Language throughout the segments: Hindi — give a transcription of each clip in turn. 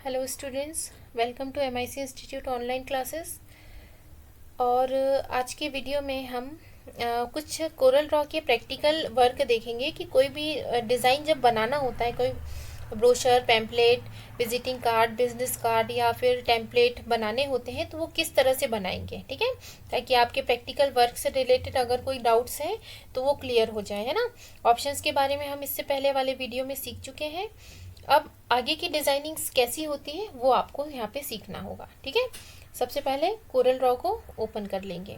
Hello students, welcome to MIC institute online classes. और आज के वीडियो में हम कुछ कोरल ड्रॉ के प्रैक्टिकल वर्क देखेंगे कि कोई भी डिज़ाइन जब बनाना होता है, कोई brochure, pamphlet, visiting card, business card या फिर टेम्पलेट बनाने होते हैं तो वो किस तरह से बनाएंगे। ठीक है, ताकि आपके प्रैक्टिकल वर्क से रिलेटेड अगर कोई डाउट्स हैं तो वो क्लियर हो जाए, है ना। ऑप्शंस के बारे में हम इससे पहले वाले वीडियो में सीख चुके हैं। अब आगे की डिजाइनिंग्स कैसी होती है वो आपको यहाँ पे सीखना होगा। ठीक है, सबसे पहले कोरल ड्रॉ को ओपन कर लेंगे।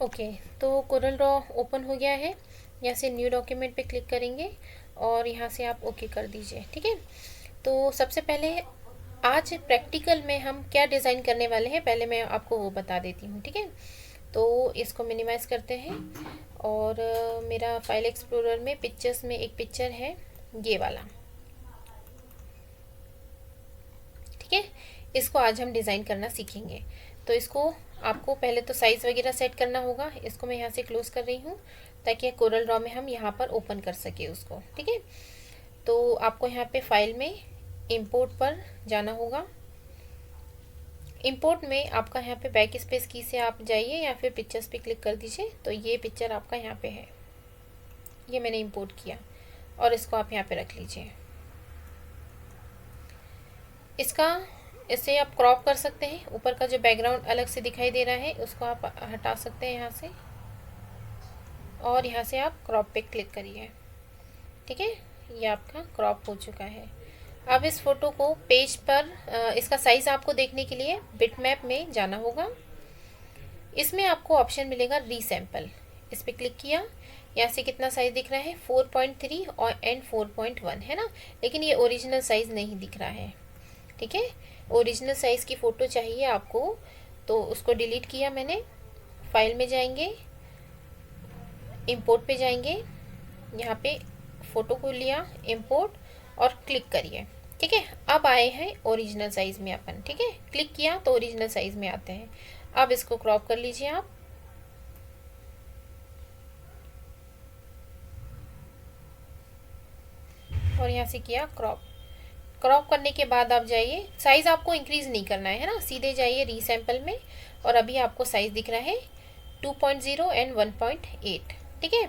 ओके, तो कोरल ड्रॉ ओपन हो गया है। यहाँ से न्यू डॉक्यूमेंट पे क्लिक करेंगे और यहाँ से आप ओके कर दीजिए। ठीक है, तो सबसे पहले आज प्रैक्टिकल में हम क्या डिज़ाइन करने वाले हैं पहले मैं आपको वो बता देती हूँ। ठीक है, तो इसको मिनिमाइज़ करते हैं और मेरा फाइल एक्सप्लोरर में पिक्चर्स में एक पिक्चर है, ये वाला। ठीक है, इसको आज हम डिज़ाइन करना सीखेंगे। तो इसको आपको पहले तो साइज़ वगैरह सेट करना होगा। इसको मैं यहाँ से क्लोज कर रही हूँ ताकि कोरल ड्रॉ में हम यहाँ पर ओपन कर सके उसको। ठीक है, तो आपको यहाँ पे फाइल में इंपोर्ट पर जाना होगा। इंपोर्ट में आपका यहाँ पे बैक स्पेस की से आप जाइए या फिर पिक्चर्स पे क्लिक कर दीजिए। तो ये पिक्चर आपका यहाँ पे है, ये मैंने इंपोर्ट किया और इसको आप यहाँ पे रख लीजिए। इसका इसे आप क्रॉप कर सकते हैं। ऊपर का जो बैकग्राउंड अलग से दिखाई दे रहा है उसको आप हटा सकते हैं यहाँ से, और यहाँ से आप क्रॉप पे क्लिक करिए। ठीक है, ये आपका क्रॉप हो चुका है। अब इस फोटो को पेज पर इसका साइज आपको देखने के लिए बिटमैप में जाना होगा। इसमें आपको ऑप्शन मिलेगा रीसैंपल, इस पर क्लिक किया। यहाँ से कितना साइज दिख रहा है 4.3 और एंड 4.1 है ना, लेकिन ये ओरिजिनल साइज नहीं दिख रहा है। ठीक है, ओरिजिनल साइज की फ़ोटो चाहिए आपको, तो उसको डिलीट किया मैंने। फाइल में जाएंगे, इंपोर्ट पे जाएंगे, यहाँ पे फ़ोटो को लिया, इंपोर्ट और क्लिक करिए। ठीक है, अब आए हैं ओरिजिनल साइज़ में अपन। ठीक है, क्लिक किया तो ओरिजिनल साइज़ में आते हैं। अब इसको क्रॉप कर लीजिए आप, और यहाँ से किया क्रॉप। क्रॉप करने के बाद आप जाइए, साइज़ आपको इंक्रीज़ नहीं करना है ना, सीधे जाइए रीसैंपल में और अभी आपको साइज़ दिख रहा है 2.0 एंड 1.8। ठीक है,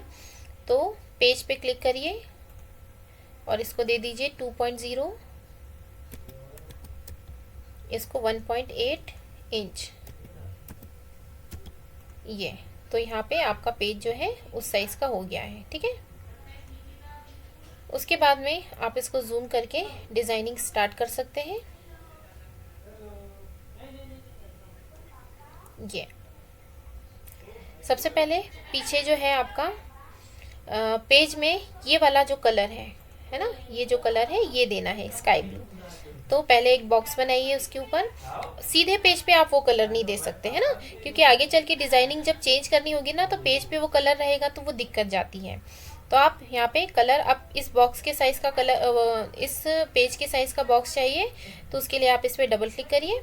तो पेज पे क्लिक करिए और इसको दे दीजिए 2.0, इसको 1.8 इंच। ये तो यहाँ पे आपका पेज जो है उस साइज़ का हो गया है। ठीक है, उसके बाद में आप इसको जूम करके डिज़ाइनिंग स्टार्ट कर सकते हैं। ये सबसे पहले पीछे जो है आपका पेज में ये वाला जो कलर है ना, ये जो कलर है ये देना है स्काई ब्लू। तो पहले एक बॉक्स बनाइए, उसके ऊपर सीधे पेज पे आप वो कलर नहीं दे सकते है ना, क्योंकि आगे चल के डिज़ाइनिंग जब चेंज करनी होगी ना तो पेज पे वो कलर रहेगा तो वो दिक्कत जाती है। तो आप यहाँ पे कलर, अब इस बॉक्स के साइज़ का कलर, इस पेज के साइज़ का बॉक्स चाहिए तो उसके लिए आप इस पर डबल क्लिक करिए,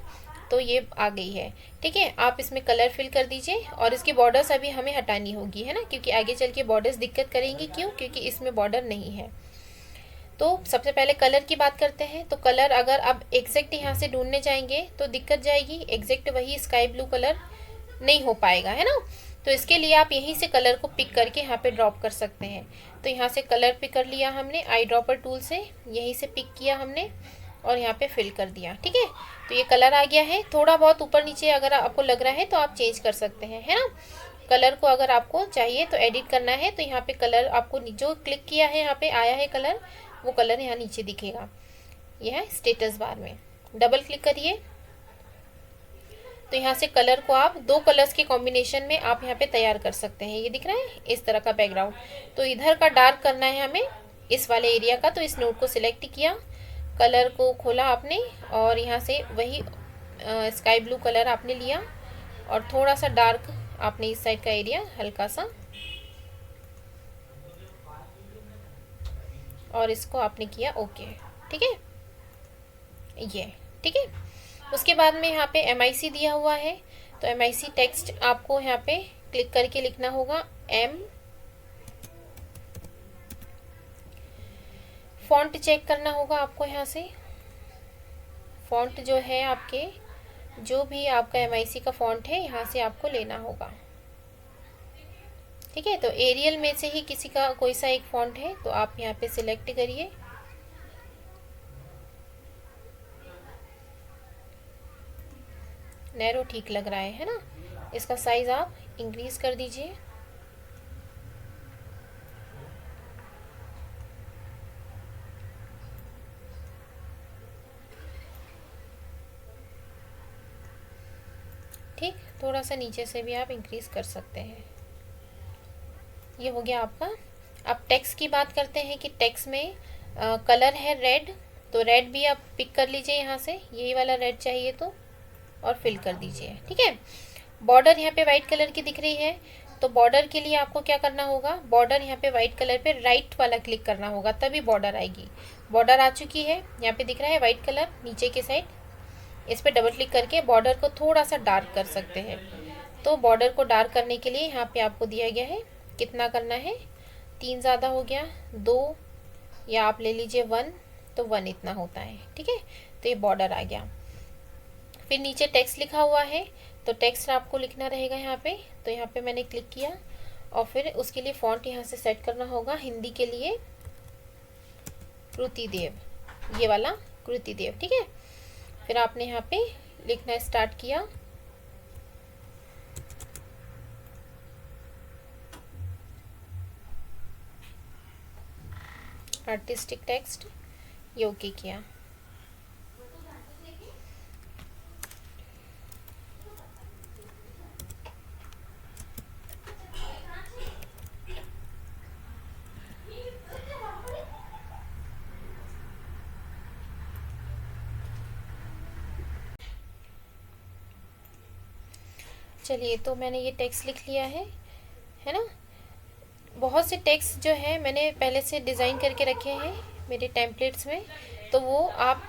तो ये आ गई है। ठीक है, आप इसमें कलर फिल कर दीजिए और इसकी बॉर्डर्स अभी हमें हटानी होगी, है ना, क्योंकि आगे चल के बॉर्डर्स दिक्कत करेंगी। क्यों? क्योंकि इसमें बॉर्डर नहीं है। तो सबसे पहले कलर की बात करते हैं। तो कलर अगर आप एग्जैक्ट यहाँ से ढूंढने जाएंगे तो दिक्कत जाएगी, एग्जैक्ट वही स्काई ब्लू कलर नहीं हो पाएगा, है ना। तो इसके लिए आप यहीं से कलर को पिक करके यहाँ पे ड्रॉप कर सकते हैं। तो यहाँ से कलर पिक कर लिया हमने आई ड्रॉपर टूल से, यहीं से पिक किया हमने और यहाँ पे फिल कर दिया। ठीक है, तो ये कलर आ गया है। थोड़ा बहुत ऊपर नीचे अगर आपको लग रहा है तो आप चेंज कर सकते हैं, है ना। कलर को अगर आपको चाहिए तो एडिट करना है तो यहाँ पे कलर आपको जो क्लिक किया है यहाँ पे आया है कलर, वो कलर यहाँ नीचे दिखेगा। यह है स्टेटस बार में, डबल क्लिक करिए तो यहाँ से कलर को आप दो कलर्स के कॉम्बिनेशन में आप यहाँ पे तैयार कर सकते हैं। ये दिख रहा है इस तरह का बैकग्राउंड, तो इधर का डार्क करना है हमें इस वाले एरिया का। तो इस नोट को सिलेक्ट किया, कलर को खोला आपने और यहाँ से वही स्काई ब्लू कलर आपने लिया और थोड़ा सा डार्क आपने इस साइड का एरिया हल्का सा, और इसको आपने किया ओके। ठीक है, ये ठीक है। उसके बाद में यहाँ पे MIC दिया हुआ है, तो MIC टेक्स्ट आपको यहाँ पे क्लिक करके लिखना होगा M। फॉन्ट चेक करना होगा आपको यहाँ से। फॉन्ट जो है आपके, जो भी आपका MIC का फॉन्ट है यहाँ से आपको लेना होगा। ठीक है, तो एरियल में से ही किसी का कोई सा एक फॉन्ट है तो आप यहाँ पे सिलेक्ट करिए। नैरो ठीक लग रहा है ना। इसका साइज आप इंक्रीज कर दीजिए। ठीक, थोड़ा सा नीचे से भी आप इंक्रीज कर सकते हैं। ये हो गया आपका। अब टेक्स्ट की बात करते हैं कि टेक्स्ट में कलर है रेड, तो रेड भी आप पिक कर लीजिए यहाँ से, यही वाला रेड चाहिए तो, और फिल कर दीजिए। ठीक है, बॉर्डर यहाँ पे वाइट कलर की दिख रही है, तो बॉर्डर के लिए आपको क्या करना होगा, बॉर्डर यहाँ पे वाइट कलर पे राइट वाला क्लिक करना होगा, तभी बॉर्डर आएगी। बॉर्डर आ चुकी है, यहाँ पे दिख रहा है वाइट कलर नीचे के साइड, इस पर डबल क्लिक करके बॉर्डर को थोड़ा सा डार्क कर सकते हैं। तो बॉर्डर को डार्क करने के लिए यहाँ पे आपको दिया गया है, कितना करना है, 3 ज़्यादा हो गया, 2 या आप ले लीजिए 1, तो 1 इतना होता है। ठीक है, तो ये बॉर्डर आ गया। फिर नीचे टेक्स्ट लिखा हुआ है, तो टेक्स्ट आपको लिखना रहेगा यहाँ पे, तो यहाँ पे मैंने क्लिक किया और फिर उसके लिए फॉन्ट यहाँ से सेट करना होगा। हिंदी के लिए कृति देव, ये वाला कृति देव। ठीक है, फिर आपने यहाँ पे लिखना स्टार्ट किया। आर्टिस्टिक टेक्स्ट, ये ओके किया। चलिए, तो मैंने ये टेक्स्ट लिख लिया है ना। बहुत से टेक्स्ट जो है मैंने पहले से डिज़ाइन करके रखे हैं मेरे टेम्पलेट्स में, तो वो आप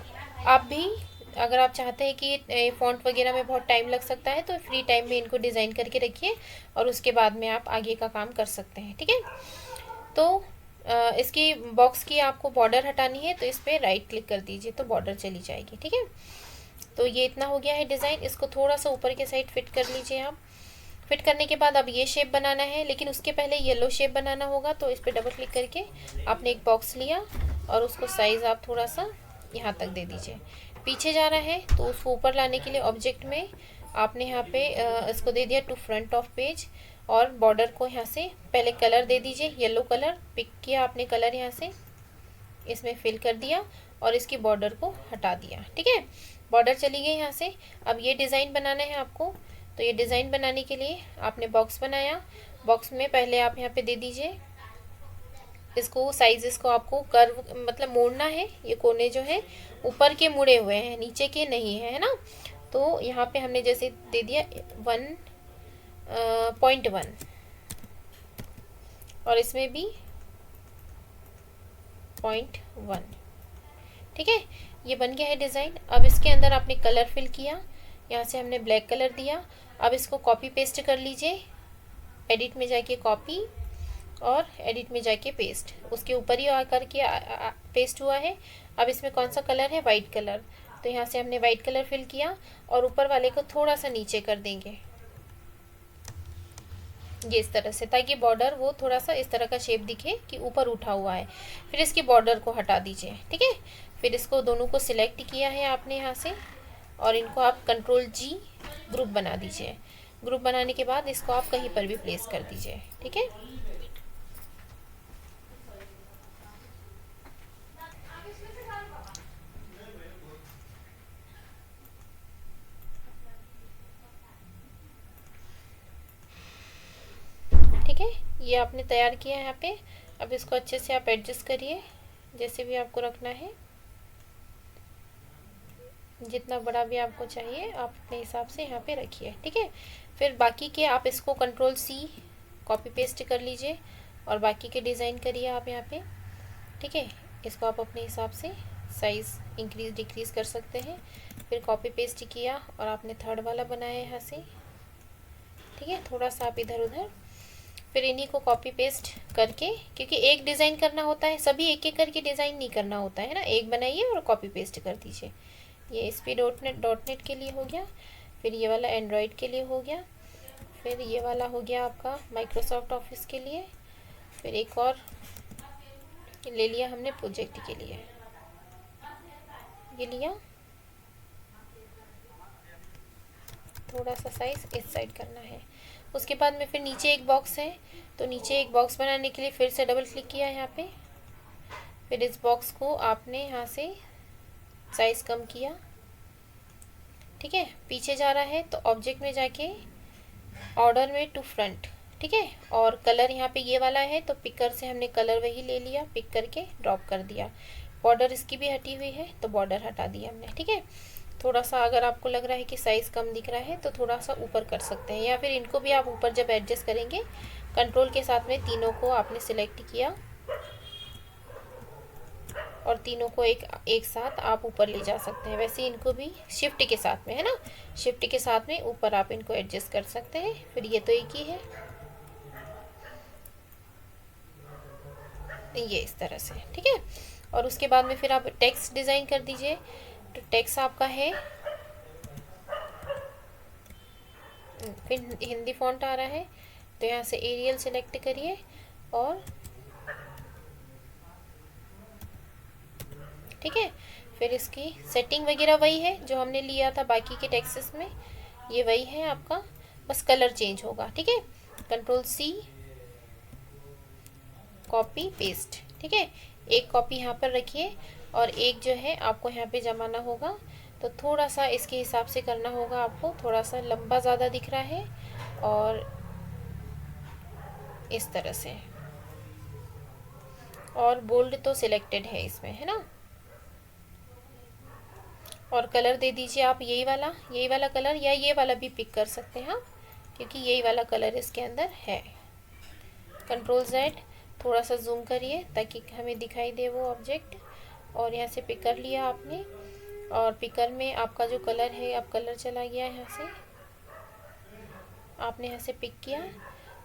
भी अगर आप चाहते हैं कि फ़ॉन्ट वगैरह में बहुत टाइम लग सकता है, तो फ्री टाइम में इनको डिज़ाइन करके रखिए और उसके बाद में आप आगे का काम कर सकते हैं। ठीक है, तो इसकी बॉक्स की आपको बॉर्डर हटानी है, तो इस पर राइट क्लिक कर दीजिए तो बॉर्डर चली जाएगी। ठीक है, तो ये इतना हो गया है डिज़ाइन। इसको थोड़ा सा ऊपर के साइड फिट कर लीजिए आप। फिट करने के बाद अब ये शेप बनाना है, लेकिन उसके पहले येलो शेप बनाना होगा, तो इस पर डबल क्लिक करके आपने एक बॉक्स लिया और उसको साइज़ आप थोड़ा सा यहाँ तक दे दीजिए। पीछे जा रहा है तो उसको ऊपर लाने के लिए ऑब्जेक्ट में आपने यहाँ पे इसको दे दिया टू फ्रंट ऑफ पेज, और बॉर्डर को यहाँ से पहले कलर दे दीजिए, येलो कलर पिक किया आपने, कलर यहाँ से इसमें फिल कर दिया और इसकी बॉर्डर को हटा दिया। ठीक है, बॉर्डर चली गई यहाँ से। अब ये डिज़ाइन बनाना है आपको, तो ये डिज़ाइन बनाने के लिए आपने बॉक्स बनाया। बॉक्स में पहले आप यहाँ पे दे दीजिए, इसको साइज़ को आपको कर्व मतलब मोड़ना है। ये कोने जो है ऊपर के मुड़े हुए हैं, नीचे के नहीं है ना। तो यहाँ पे हमने जैसे दे दिया 1.1 और इसमें भी 0.1। ठीक है, ये बन गया है डिज़ाइन। अब इसके अंदर आपने कलर फिल किया, यहाँ से हमने ब्लैक कलर दिया। अब इसको कॉपी पेस्ट कर लीजिए, एडिट में जाके कॉपी और एडिट में जाके पेस्ट, उसके ऊपर ही आकर के पेस्ट हुआ है। अब इसमें कौन सा कलर है, वाइट कलर, तो यहाँ से हमने वाइट कलर फिल किया और ऊपर वाले को थोड़ा सा नीचे कर देंगे, ये इस तरह से, ताकि बॉर्डर वो थोड़ा सा इस तरह का शेप दिखे कि ऊपर उठा हुआ है। फिर इसकी बॉर्डर को हटा दीजिए। ठीक है, फिर इसको दोनों को सिलेक्ट किया है आपने यहाँ से, और इनको आप Ctrl+G ग्रुप बना दीजिए। ग्रुप बनाने के बाद इसको आप कहीं पर भी प्लेस कर दीजिए। ठीक है, ठीक है, ये आपने तैयार किया है यहाँ पे। अब इसको अच्छे से आप एडजस्ट करिए, जैसे भी आपको रखना है, जितना बड़ा भी आपको चाहिए आप अपने हिसाब से यहाँ पे रखिए। ठीक है, फिर बाकी के आप इसको Ctrl+C कॉपी पेस्ट कर लीजिए और बाकी के डिज़ाइन करिए आप यहाँ पे। ठीक है, इसको आप अपने हिसाब से साइज़ इंक्रीज़ डिक्रीज़ कर सकते हैं। फिर कॉपी पेस्ट किया और आपने थर्ड वाला बनाया यहाँ से, ठीक है। थोड़ा सा आप इधर उधर, फिर इन्हीं को कॉपी पेस्ट करके, क्योंकि एक डिज़ाइन करना होता है, सभी एक एक करके डिज़ाइन नहीं करना होता है ना, एक बनाइए और कॉपी पेस्ट कर दीजिए। ये SP.NET के लिए हो गया, फिर ये वाला एंड्रॉयड के लिए हो गया, फिर ये वाला हो गया आपका माइक्रोसॉफ्ट ऑफिस के लिए, फिर एक और ले लिया हमने प्रोजेक्ट के लिए, ये लिया। थोड़ा सा साइज इस साइड करना है। उसके बाद में फिर नीचे एक बॉक्स है, तो नीचे एक बॉक्स बनाने के लिए फिर से डबल क्लिक किया यहाँ पे, फिर इस बॉक्स को आपने यहाँ से साइज कम किया, ठीक है। पीछे जा रहा है तो ऑब्जेक्ट में जाके ऑर्डर में टू फ्रंट, ठीक है। और कलर यहाँ पे ये वाला है, तो पिकर से हमने कलर वही ले लिया, पिक करके ड्रॉप कर दिया। बॉर्डर इसकी भी हटी हुई है तो बॉर्डर हटा दिया हमने, ठीक है। थोड़ा सा अगर आपको लग रहा है कि साइज़ कम दिख रहा है तो थोड़ा सा ऊपर कर सकते हैं, या फिर इनको भी आप ऊपर जब एडजस्ट करेंगे कंट्रोल के साथ में तीनों को आपने सिलेक्ट किया और तीनों को एक साथ आप ऊपर ले जा सकते हैं। वैसे इनको भी शिफ्ट के साथ में, है ना, शिफ्ट के साथ में ऊपर आप इनको एडजस्ट कर सकते हैं। फिर ये तो एक ही है, ये इस तरह से, ठीक है। और उसके बाद में फिर आप टेक्स्ट डिज़ाइन कर दीजिए। तो टेक्स्ट आपका है, फिर हिंदी फॉन्ट आ रहा है, तो यहाँ से एरियल सेलेक्ट करिए और ठीक है। फिर इसकी सेटिंग वगैरह वही है जो हमने लिया था बाकी के टेक्स्ट्स में, ये वही है आपका, बस कलर चेंज होगा, ठीक है। Ctrl+C, कॉपी पेस्ट, ठीक है। एक कॉपी यहाँ पर रखिए और एक जो है आपको यहाँ पे जमाना होगा, तो थोड़ा सा इसके हिसाब से करना होगा आपको। थोड़ा सा लंबा ज़्यादा दिख रहा है और इस तरह से, और बोल्ड तो सिलेक्टेड है इसमें, है ना। और कलर दे दीजिए आप यही वाला कलर, या ये वाला भी पिक कर सकते हैं आप, क्योंकि यही वाला कलर इसके अंदर है। Ctrl+Z, थोड़ा सा जूम करिए ताकि हमें दिखाई दे वो ऑब्जेक्ट, और यहाँ से पिक कर लिया आपने। और पिकर में आपका जो कलर है, अब कलर चला गया यहाँ से, आपने यहाँ से पिक किया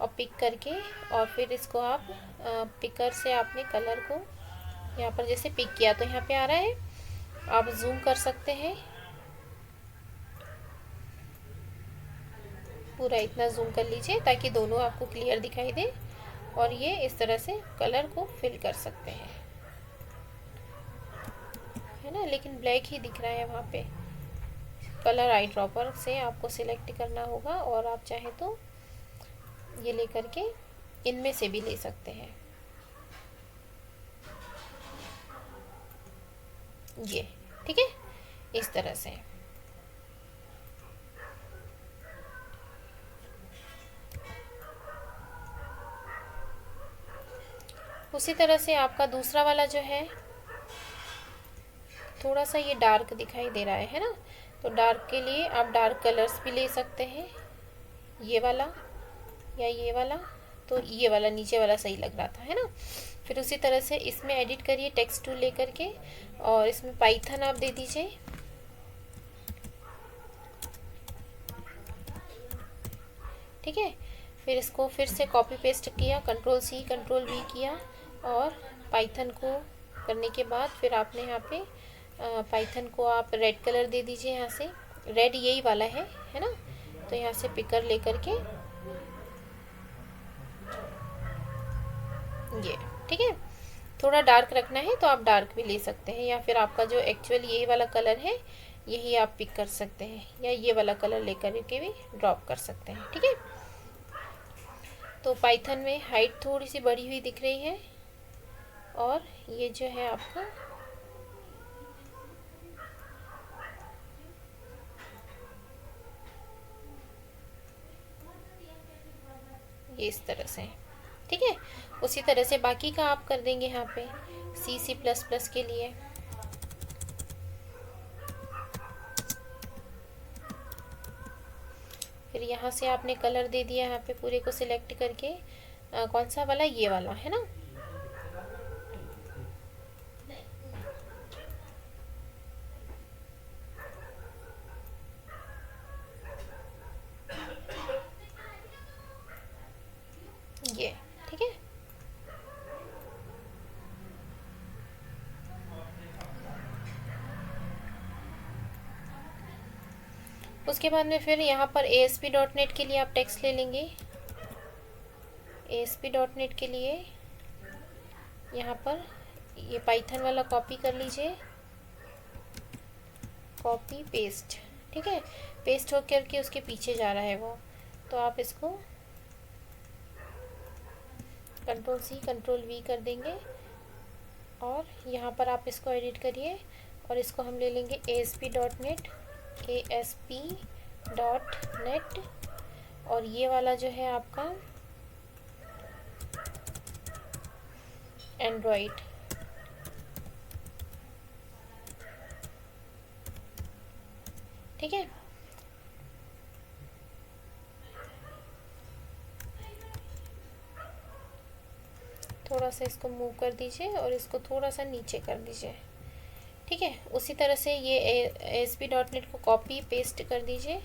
और पिक करके, और फिर इसको आप पिकर से आपने कलर को यहाँ पर जैसे पिक किया तो यहाँ पे आ रहा है, आप जूम कर सकते हैं, पूरा इतना जूम कर लीजिए ताकि दोनों आपको क्लियर दिखाई दे, और ये इस तरह से कलर को फिल कर सकते हैं, है ना। लेकिन ब्लैक ही दिख रहा है वहाँ पे। कलर आई ड्रॉपर से आपको सिलेक्ट करना होगा, और आप चाहे तो ये लेकर के इनमें से भी ले सकते हैं, ये, ठीक है, इस तरह से। उसी तरह से आपका दूसरा वाला जो है, थोड़ा सा ये डार्क दिखाई दे रहा है ना, तो डार्क के लिए आप डार्क कलर्स भी ले सकते हैं, ये वाला या ये वाला। तो ये वाला नीचे वाला सही लग रहा था, है ना। फिर उसी तरह से इसमें एडिट करिए टेक्स्ट टूल लेकर के, और इसमें पाइथन आप दे दीजिए, ठीक है। फिर इसको फिर से कॉपी पेस्ट किया, Ctrl+C Ctrl+V किया, और पाइथन को करने के बाद फिर आपने यहाँ पे पाइथन को आप रेड कलर दे दीजिए, यहाँ से रेड यही वाला है ना। तो यहाँ से पिकर लेकर के ये, ठीक है। थोड़ा डार्क रखना है तो आप डार्क भी ले सकते हैं, या फिर आपका जो एक्चुअल यही वाला कलर है यही आप पिक कर सकते हैं, या ये वाला कलर लेकर के भी ड्रॉप कर सकते हैं, ठीक है। तो पाइथन में हाइट थोड़ी सी बड़ी हुई दिख रही है, और ये जो है आपका ये इस तरह से, ठीक है। उसी तरह से बाकी का आप कर देंगे यहाँ पे C++ के लिए। फिर यहाँ से आपने कलर दे दिया, यहाँ पे पूरे को सिलेक्ट करके कौन सा वाला, ये वाला, है ना। उसके बाद में फिर यहाँ पर ASP.NET के लिए आप टेक्स्ट ले लेंगे। ASP.NET के लिए यहाँ पर ये पाइथन वाला कॉपी कर लीजिए, कॉपी पेस्ट, ठीक है। पेस्ट हो करके उसके पीछे जा रहा है वो, तो आप इसको Ctrl+C Ctrl+V कर देंगे और यहाँ पर आप इसको एडिट करिए और इसको हम ले लेंगे ASP.NET और ये वाला जो है आपका एंड्रॉइड, ठीक है। थोड़ा सा इसको मूव कर दीजिए और इसको थोड़ा सा नीचे कर दीजिए, ठीक है। उसी तरह से ये ASP.NET को कॉपी पेस्ट कर दीजिए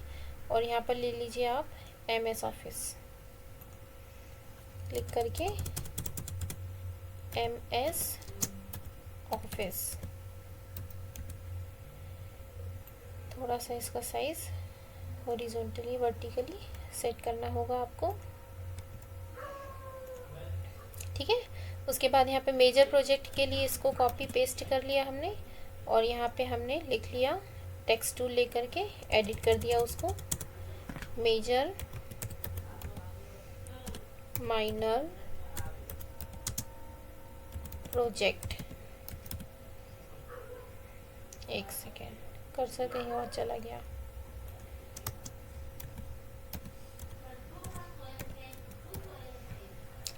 और यहाँ पर ले लीजिए आप MS ऑफिस, क्लिक करके MS ऑफिस। थोड़ा सा इसका साइज हॉरिजॉन्टली वर्टिकली सेट करना होगा आपको, ठीक है। उसके बाद यहाँ पे मेजर प्रोजेक्ट के लिए इसको कॉपी पेस्ट कर लिया हमने और यहाँ पे हमने लिख लिया टेक्स्ट टूल लेकर के एडिट कर दिया उसको, मेजर माइनर प्रोजेक्ट। एक सेकेंड, कर्सर कहीं और चला गया।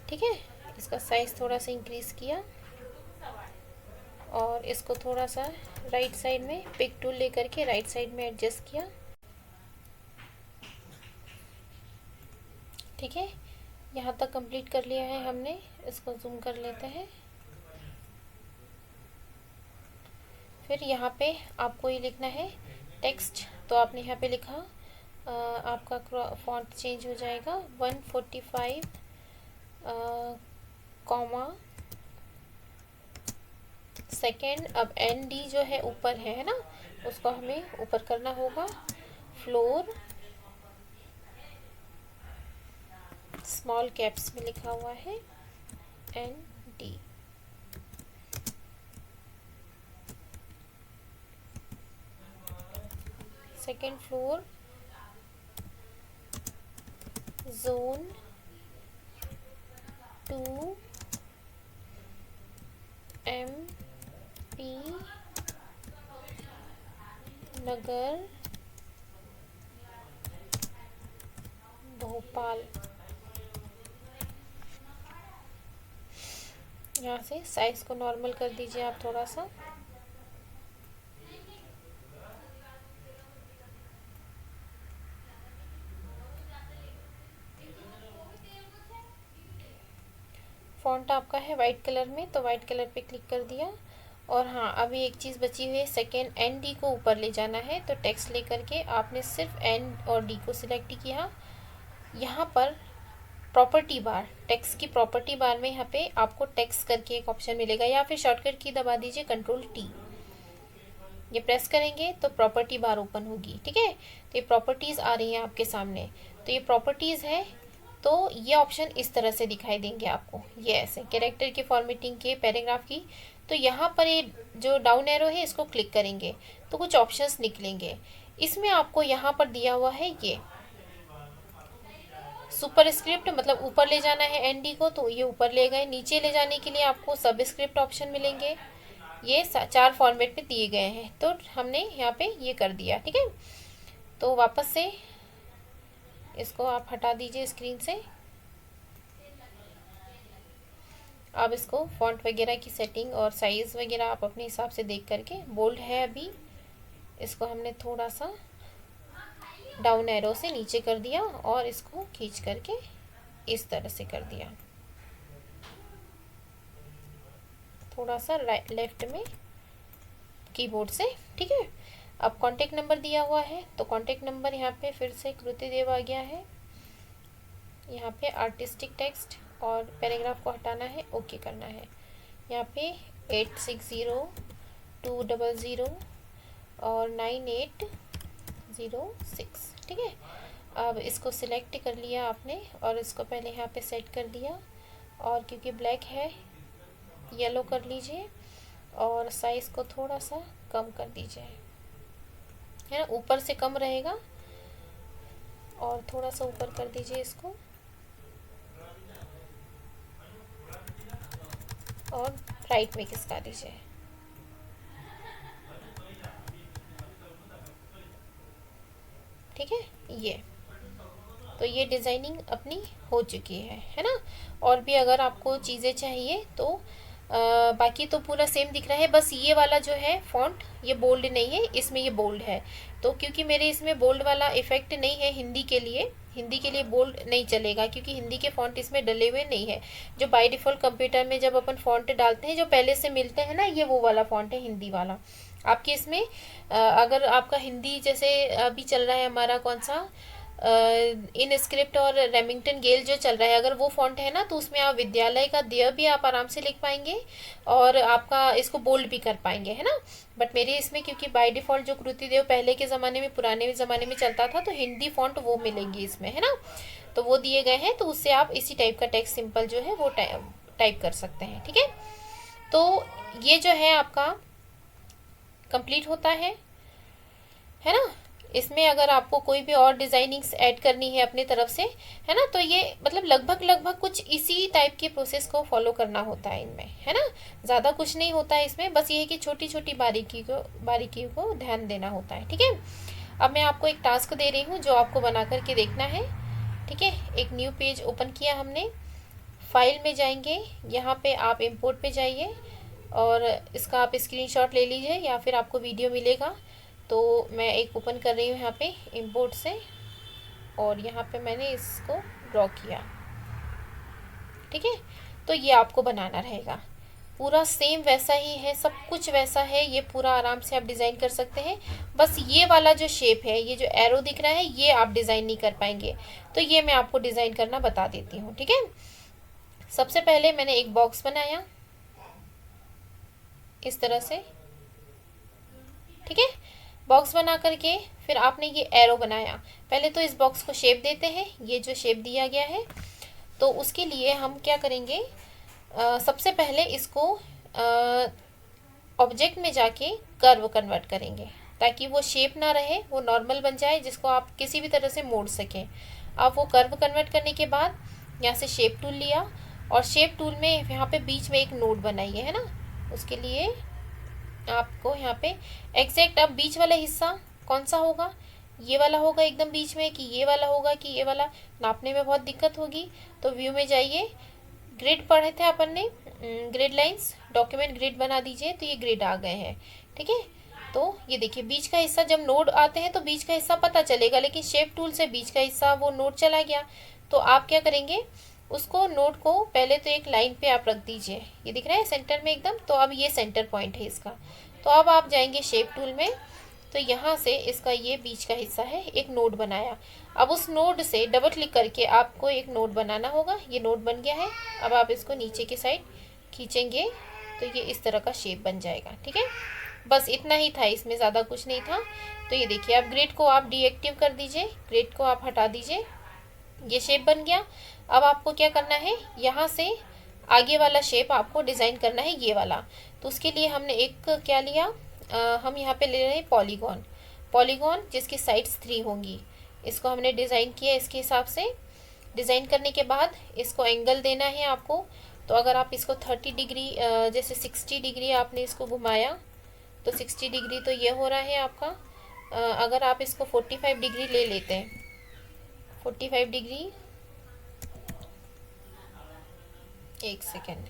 ठीक है, इसका साइज थोड़ा सा इंक्रीज किया और इसको थोड़ा सा राइट साइड में पिक टूल लेकर के राइट साइड में एडजस्ट किया, ठीक है। यहाँ तक कंप्लीट कर लिया है हमने, इसको जूम कर लेते हैं। फिर यहाँ पे आपको ये लिखना है टेक्स्ट, तो आपने यहाँ पे लिखा आपका फॉन्ट चेंज हो जाएगा 145 कॉमा सेकेंड। अब ND जो है ऊपर है ना, उसको हमें ऊपर करना होगा। फ्लोर स्मॉल कैप्स में लिखा हुआ है ND। Second floor zone 2 MP Nagar Bhopal. यहाँ से साइज को नॉर्मल कर दीजिए आप थोड़ा सा। फॉन्ट आपका है वाइट कलर में, तो वाइट कलर पे क्लिक कर दिया। और हाँ, अभी एक चीज़ बची हुई है, सेकेंड ND को ऊपर ले जाना है, तो टेक्स्ट लेकर के आपने सिर्फ N और D को सिलेक्ट किया। यहाँ पर प्रॉपर्टी बार, टेक्स्ट की प्रॉपर्टी बार में यहाँ पे आपको टेक्स्ट करके एक ऑप्शन मिलेगा, या फिर शॉर्टकट की दबा दीजिए Ctrl+T। ये प्रेस करेंगे तो प्रॉपर्टी बार ओपन होगी, ठीक है। तो ये प्रॉपर्टीज़ आ रही हैं आपके सामने, तो ये प्रॉपर्टीज़ है। तो ये ऑप्शन इस तरह से दिखाई देंगे आपको, ये ऐसे कैरेक्टर के फॉर्मेटिंग के, पैराग्राफ की। तो यहाँ पर ये जो डाउन एरो है इसको क्लिक करेंगे तो कुछ ऑप्शंस निकलेंगे। इसमें आपको यहाँ पर दिया हुआ है ये सुपरस्क्रिप्ट, मतलब ऊपर ले जाना है ND को, तो ये ऊपर ले गए। नीचे ले जाने के लिए आपको सबस्क्रिप्ट ऑप्शन मिलेंगे। ये 4 फॉर्मेट में दिए गए हैं, तो हमने यहाँ पे ये कर दिया, ठीक है। तो वापस से इसको आप हटा दीजिए स्क्रीन से। अब इसको फॉन्ट वगैरह की सेटिंग और साइज़ वगैरह आप अपने हिसाब से देख करके, बोल्ड है अभी, इसको हमने थोड़ा सा डाउन एरो से नीचे कर दिया और इसको खींच करके इस तरह से कर दिया, थोड़ा सा लेफ्ट में कीबोर्ड से, ठीक है। अब कॉन्टेक्ट नंबर दिया हुआ है, तो कॉन्टेक्ट नंबर यहाँ पे फिर से कृति देव आ गया है। यहाँ पे आर्टिस्टिक टेक्स्ट और पैराग्राफ को हटाना है, ओके करना है। यहाँ पे 860200 और 98 06, ठीक है। अब इसको सिलेक्ट कर लिया आपने और इसको पहले यहाँ पे सेट कर दिया, और क्योंकि ब्लैक है येलो कर लीजिए और साइज़ को थोड़ा सा कम कर दीजिए, है ना, ऊपर से कम रहेगा, और थोड़ा सा ऊपर कर दीजिए इसको, और राइट में खिसका दीजिए। ठीक है, ये तो ये डिज़ाइनिंग अपनी हो चुकी है ना। और भी अगर आपको चीज़ें चाहिए तो बाकी तो पूरा सेम दिख रहा है, बस ये वाला जो है फॉन्ट ये बोल्ड नहीं है, इसमें ये बोल्ड है। तो क्योंकि मेरे इसमें बोल्ड वाला इफेक्ट नहीं है हिंदी के लिए बोल्ड नहीं चलेगा, क्योंकि हिंदी के फॉन्ट इसमें डले हुए नहीं है। जो बाय डिफ़ॉल्ट कंप्यूटर में जब अपन फॉन्ट डालते हैं जो पहले से मिलते हैं ना, ये वो वाला फॉन्ट है हिंदी वाला। आपके इसमें अगर आपका हिंदी जैसे अभी चल रहा है हमारा कौन सा इन स्क्रिप्ट और रेमिंगटन गेल जो चल रहा है, अगर वो फॉन्ट है ना तो उसमें आप विद्यालय का देय भी आप आराम से लिख पाएंगे और आपका इसको बोल्ड भी कर पाएंगे, है ना। बट मेरे इसमें क्योंकि बाय डिफ़ॉल्ट जो कृतिदेव पहले के ज़माने में पुराने ज़माने में चलता था, तो हिंदी फॉन्ट वो मिलेंगी इसमें, है ना। तो वो दिए गए हैं, तो उससे आप इसी टाइप का टेक्स्ट सिंपल जो है वो टाइप कर सकते हैं, ठीक है। तो ये जो है आपका कंप्लीट होता है ना। इसमें अगर आपको कोई भी और डिज़ाइनिंग्स ऐड करनी है अपनी तरफ से, है ना, तो ये मतलब लगभग कुछ इसी टाइप के प्रोसेस को फॉलो करना होता है इनमें, है ना। ज़्यादा कुछ नहीं होता है इसमें, बस ये है कि छोटी छोटी बारीकी को ध्यान देना होता है, ठीक है। अब मैं आपको एक टास्क दे रही हूँ जो आपको बना करके देखना है, ठीक है। एक न्यू पेज ओपन किया हमने, फाइल में जाएंगे, यहाँ पे आप इम्पोर्ट पे जाइए और इसका आप स्क्रीनशॉट ले लीजिए या फिर आपको वीडियो मिलेगा। तो मैं एक ओपन कर रही हूँ यहाँ पे इंपोर्ट से, और यहाँ पे मैंने इसको ड्रॉ किया, ठीक है। तो ये आपको बनाना रहेगा, पूरा सेम वैसा ही है, सब कुछ वैसा है, ये पूरा आराम से आप डिज़ाइन कर सकते हैं। बस ये वाला जो शेप है, ये जो एरो दिख रहा है, ये आप डिज़ाइन नहीं कर पाएंगे, तो ये मैं आपको डिज़ाइन करना बता देती हूँ, ठीक है। सबसे पहले मैंने एक बॉक्स बनाया इस तरह से, ठीक है। बॉक्स बना करके फिर आपने ये एरो बनाया। पहले तो इस बॉक्स को शेप देते हैं, ये जो शेप दिया गया है, तो उसके लिए हम क्या करेंगे, सबसे पहले इसको ऑब्जेक्ट में जाके कर्व कन्वर्ट करेंगे, ताकि वो शेप ना रहे, वो नॉर्मल बन जाए, जिसको आप किसी भी तरह से मोड़ सकें। अब वो कर्व कन्वर्ट करने के बाद यहाँ से शेप टूल लिया, और शेप टूल में यहाँ पे बीच में एक नोड बनाइए, है ना। उसके लिए आपको यहाँ पे एग्जैक्ट अब बीच वाला हिस्सा कौन सा होगा, ये वाला होगा एकदम बीच में, कि ये वाला होगा, कि ये वाला, नापने में बहुत दिक्कत होगी। तो व्यू में जाइए, ग्रिड पढ़े थे अपन ने, ग्रिड लाइंस, डॉक्यूमेंट ग्रिड बना दीजिए, तो ये ग्रिड आ गए हैं, ठीक है। तो ये देखिए बीच का हिस्सा, जब नोड आते हैं तो बीच का हिस्सा पता चलेगा, लेकिन शेप टूल से बीच का हिस्सा वो नोड चला गया। तो आप क्या करेंगे, उसको नोड को पहले तो एक लाइन पे आप रख दीजिए, ये दिख रहा है सेंटर में एकदम, तो अब ये सेंटर पॉइंट है इसका। तो अब आप जाएंगे शेप टूल में, तो यहाँ से इसका ये बीच का हिस्सा है, एक नोड बनाया। अब उस नोड से डबल क्लिक करके आपको एक नोड बनाना होगा, ये नोड बन गया है। अब आप इसको नीचे की साइड खींचेंगे तो ये इस तरह का शेप बन जाएगा, ठीक है। बस इतना ही था, इसमें ज़्यादा कुछ नहीं था। तो ये देखिए, अब ग्रिड को आप डीएक्टिव कर दीजिए, ग्रिड को आप हटा दीजिए, ये शेप बन गया। अब आपको क्या करना है, यहाँ से आगे वाला शेप आपको डिज़ाइन करना है, ये वाला। तो उसके लिए हमने एक क्या लिया, हम यहाँ पे ले रहे हैं पॉलीगॉन जिसकी साइड्स 3 होंगी, इसको हमने डिज़ाइन किया इसके हिसाब से। डिज़ाइन करने के बाद इसको एंगल देना है आपको। तो अगर आप इसको 30 डिग्री जैसे 60 डिग्री आपने इसको घुमाया, तो 60 डिग्री तो ये हो रहा है आपका। अगर आप इसको 45 डिग्री ले लेते हैं, 45 डिग्री, एक सेकेंड,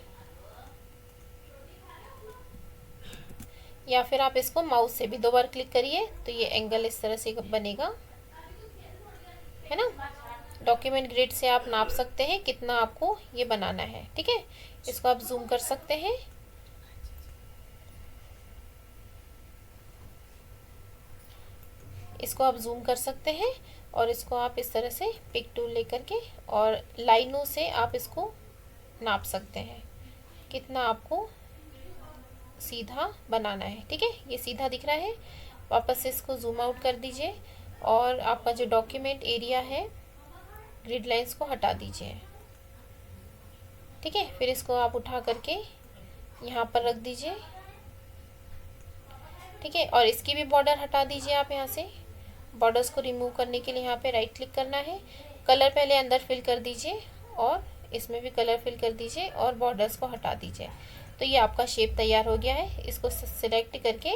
या फिर आप इसको माउस से भी 2 बार क्लिक करिए, तो ये एंगल इस तरह से बनेगा, है ना। डॉक्यूमेंट ग्रिड से आप नाप सकते हैं कितना आपको ये बनाना है, ठीक है। इसको आप जूम कर सकते हैं, इसको आप जूम कर सकते हैं, और इसको आप इस तरह से पिक टूल लेकर के और लाइनों से आप इसको नाप सकते हैं कितना आपको सीधा बनाना है, ठीक है। ये सीधा दिख रहा है, वापस से इसको जूम आउट कर दीजिए और आपका जो डॉक्यूमेंट एरिया है ग्रिड लाइंस को हटा दीजिए। ठीक है, फिर इसको आप उठा करके यहाँ पर रख दीजिए। ठीक है, और इसकी भी बॉर्डर हटा दीजिए आप यहाँ से। बॉर्डर्स को रिमूव करने के लिए यहाँ पे राइट क्लिक करना है, कलर पहले अंदर फिल कर दीजिए और इसमें भी कलर फिल कर दीजिए और बॉर्डर्स को हटा दीजिए। तो ये आपका शेप तैयार हो गया है। इसको सिलेक्ट करके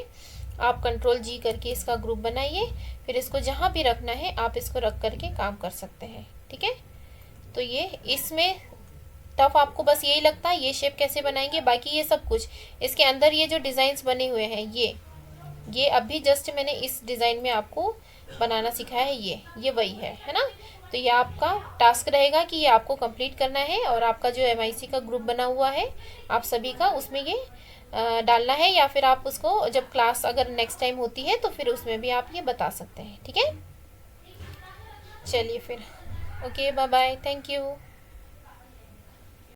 आप कंट्रोल जी करके इसका ग्रुप बनाइए, फिर इसको जहाँ भी रखना है आप इसको रख करके काम कर सकते हैं। ठीक है, तो ये इसमें टफ आपको बस यही लगता है ये शेप कैसे बनाएंगे, बाकी ये सब कुछ इसके अंदर ये जो डिज़ाइंस बने हुए हैं ये अभी जस्ट मैंने इस डिज़ाइन में आपको बनाना सिखाया है, ये वही है ना। तो ये आपका टास्क रहेगा कि ये आपको कंप्लीट करना है और आपका जो MIC का ग्रुप बना हुआ है आप सभी का, उसमें ये डालना है, या फिर आप उसको जब क्लास अगर नेक्स्ट टाइम होती है तो फिर उसमें भी आप ये बता सकते हैं। ठीक है, चलिए फिर okay, bye bye, thank you.